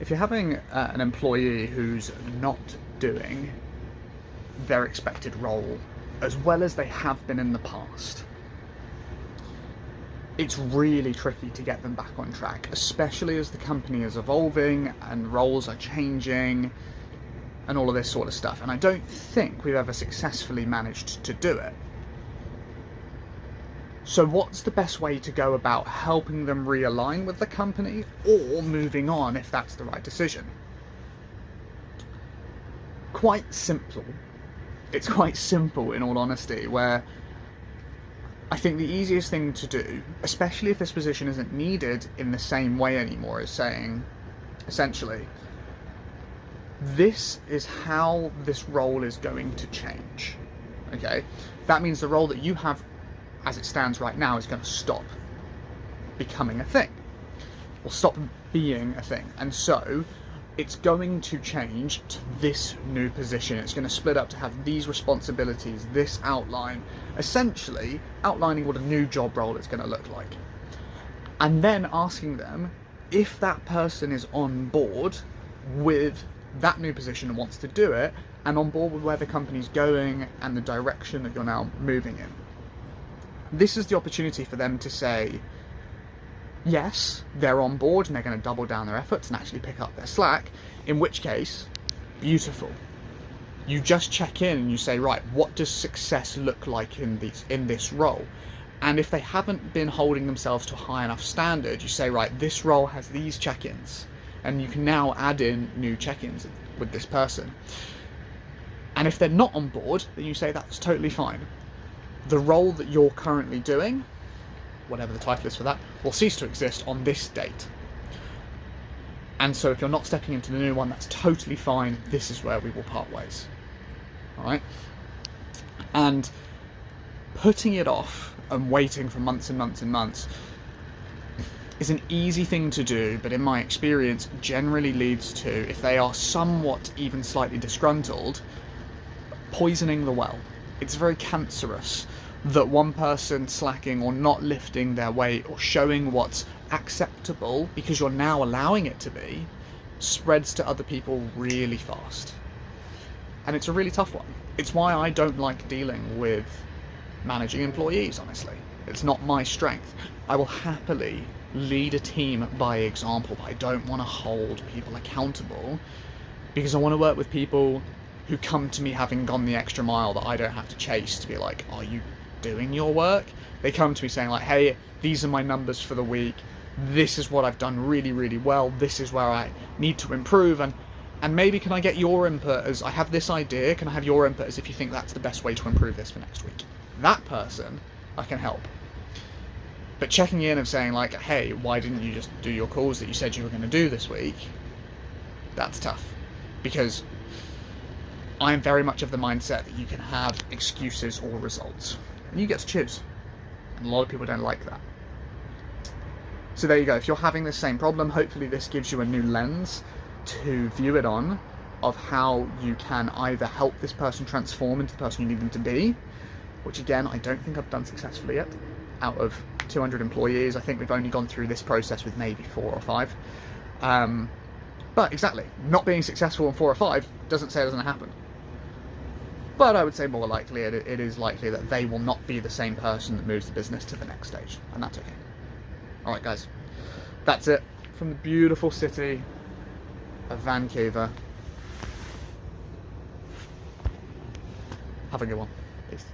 If you're having an employee who's not doing their expected role as well as they have been in the past, it's really tricky to get them back on track, especially as the company is evolving and roles are changing and all of this sort of stuff. And I don't think we've ever successfully managed to do it. So what's the best way to go about helping them realign with the company or moving on if that's the right decision? Quite simple. It's quite simple, in all honesty, where I think the easiest thing to do, especially if this position isn't needed in the same way anymore, is saying, essentially, this is how this role is going to change. Okay? That means the role that you have as it stands right now is going to stop becoming a thing, or stop being a thing. And so it's going to change to this new position. It's going to split up to have these responsibilities, this outline, essentially outlining what a new job role is going to look like. And then asking them if that person is on board with that new position and wants to do it, and on board with where the company's going and the direction that you're now moving in. This is the opportunity for them to say, yes, they're on board and they're going to double down their efforts and actually pick up their slack, in which case, beautiful. You just check in and you say, right, what does success look like in this role? And if they haven't been holding themselves to a high enough standard, you say, right, this role has these check-ins, and you can now add in new check-ins with this person. And if they're not on board, then you say that's totally fine. The role that you're currently doing, whatever the title is for that, will cease to exist on this date. And so if you're not stepping into the new one, that's totally fine. This is where we will part ways. Alright? And putting it off and waiting for months and months and months is an easy thing to do, but in my experience generally leads to, if they are somewhat even slightly disgruntled, poisoning the well. It's very cancerous that one person slacking or not lifting their weight or showing what's acceptable, because you're now allowing it to be, spreads to other people really fast. And it's a really tough one. It's why I don't like dealing with managing employees, honestly. It's not my strength. I will happily lead a team by example, but I don't want to hold people accountable, because I want to work with people who come to me having gone the extra mile that I don't have to chase to be like, are you doing your work? They come to me saying like, hey, these are my numbers for the week. This is what I've done really, really well. This is where I need to improve. And maybe can I get your input as I have this idea? Can I have your input as if you think that's the best way to improve this for next week? That person, I can help. But checking in and saying like, hey, why didn't you just do your calls that you said you were going to do this week? That's tough. Because I'm very much of the mindset that you can have excuses or results, and you get to choose. And a lot of people don't like that. So there you go. If you're having the same problem, hopefully this gives you a new lens to view it on, of how you can either help this person transform into the person you need them to be, which again, I don't think I've done successfully yet. Out of 200 employees, I think we've only gone through this process with maybe 4 or 5. But exactly, not being successful in 4 or 5 doesn't say it doesn't happen. But I would say more likely it is likely that they will not be the same person that moves the business to the next stage, and that's okay. Alright guys, that's it from the beautiful city of Vancouver. Have a good one. Peace.